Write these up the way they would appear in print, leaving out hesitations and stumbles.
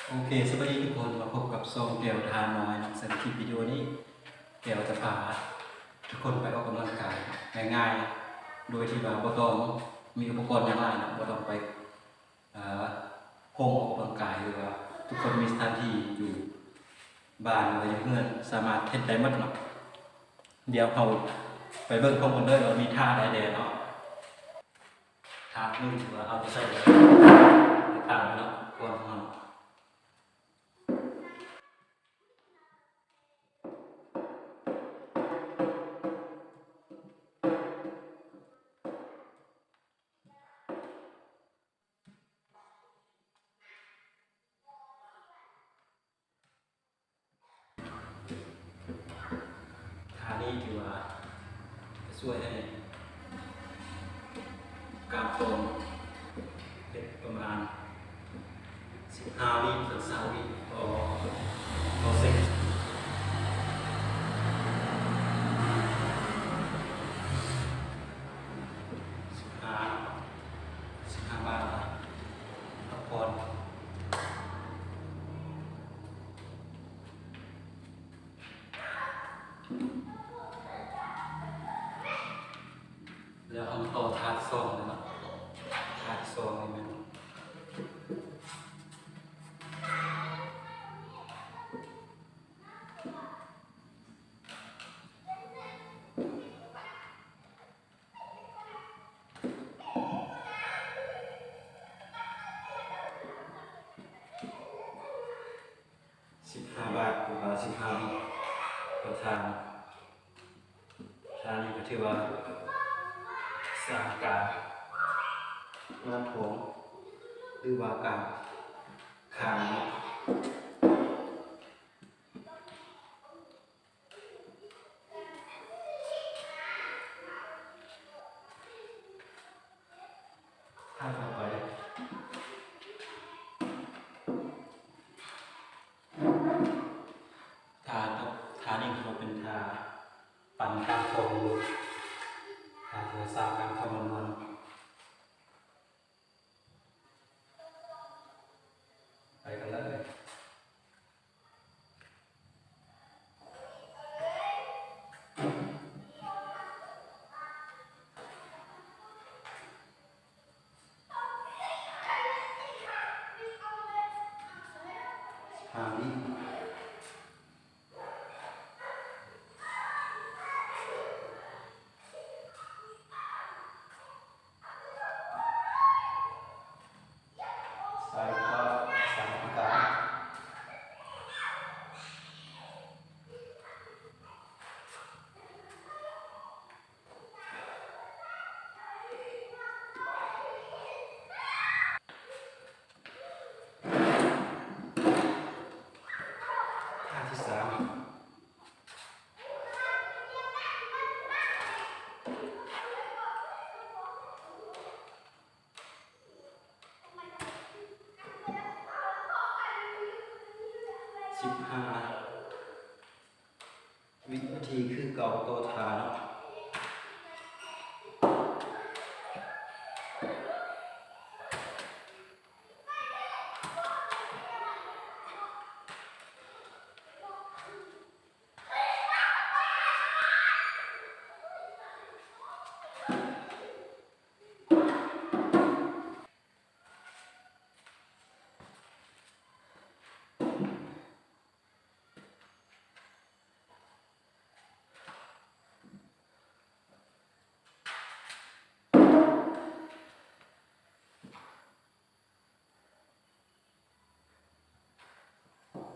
โอเคสวัสดีทุกคนมาพบกับซองแก้วทานน้อยนะสำหรับคลิปวิดีโอนี้แก้วจะพาทุกคนไปออกกำลังกายง่ายๆโดยที่ว่าบ่ต้องมีอุปกรณ์อย่างไรนะบ่ต้องไปโฮมออกกำลังกายหรือว่าทุกคนมีสถานที่อยู่บ้านหรืออยู่เพื่อนสามารถเฮ็ดได้หมดเนาะเดี๋ยวเราไปเบิ่งพร้อมกันเลยว่ามีท่าใดๆเนาะท่าหนึ่งว่าเอาจะใส่ในท่าเนาะก่อนเราท่านี้ถือว่าจะช่วยให้กล้ามโตเป็นประมาณ15 วิถึง20 วิต่อเซต15บาทพักผ่อนแล้วเอาต่อถาดซองเลยนะถาดซองนี่มัน15 บาทหรือว่า15 วิต่อทางนี้ก็ถือว่าสร้างการงานผมหรือว่าการคางเนาะท่าต่อไปท่านี้คือเป็นท่าปั่นกลางคนท่าตัวสร้างการคำนวณไปกันเลยท่านี้ซ้ายขวาซ้ายกลางท่าที่3 15 วินาทีคือเก่าตัวทาเนาะ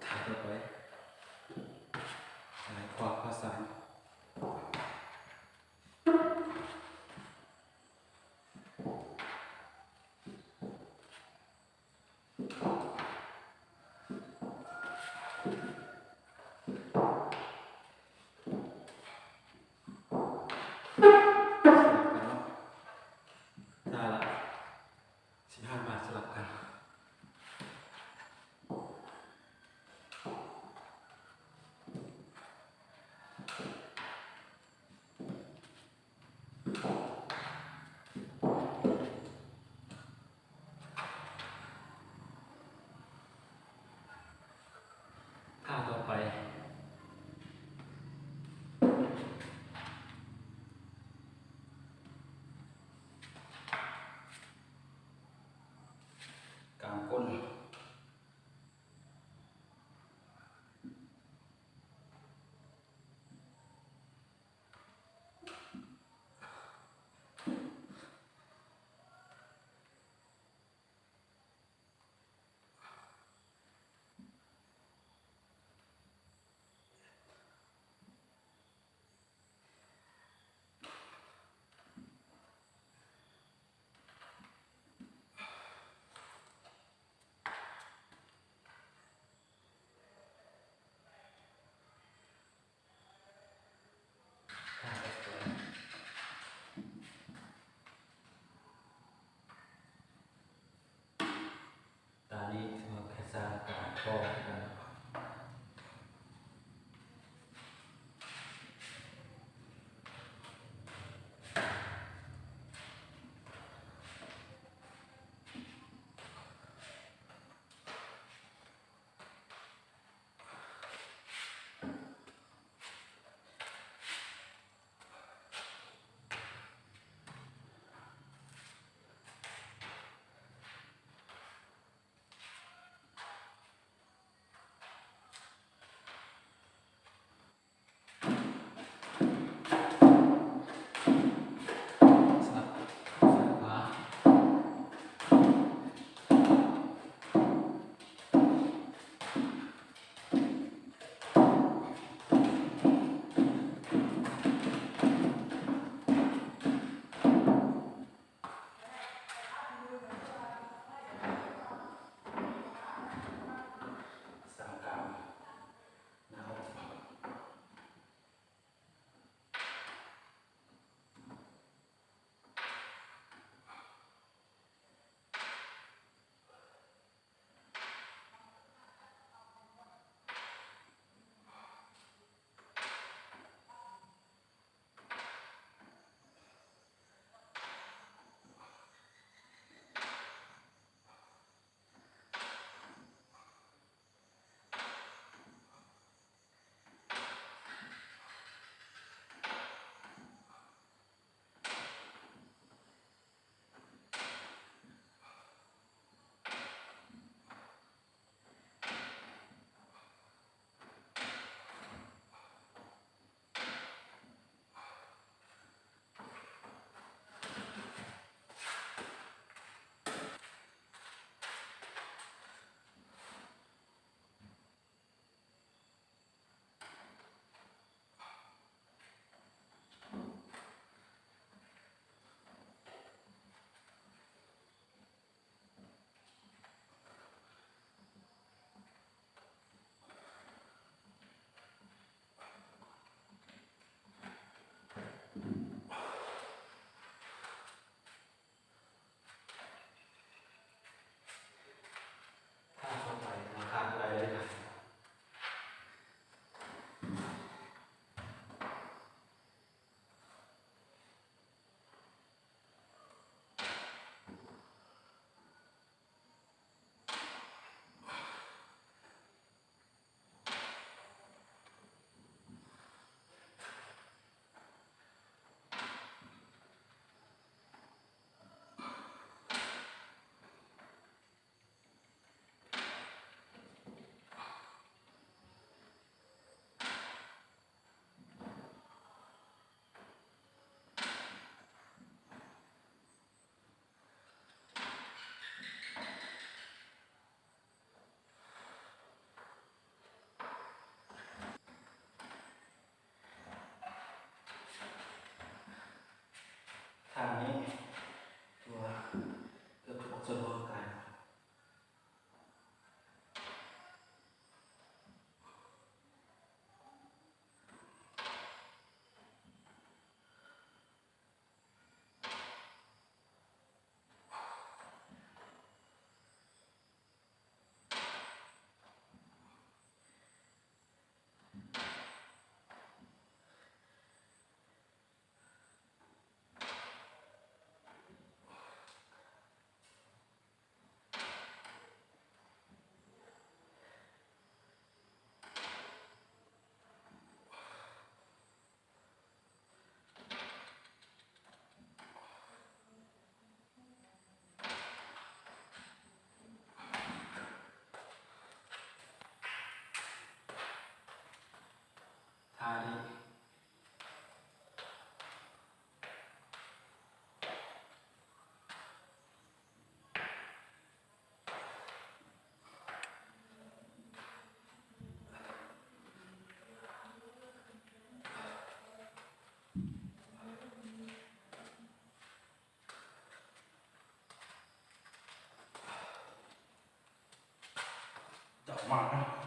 ท่าต่อไปซ้ายขวาขวาซ้ายท่าละ15 บาทสลับกัน ท่าต่อไปกางก้นตานี้สำหรับแค่สร้างการครอบกัน มา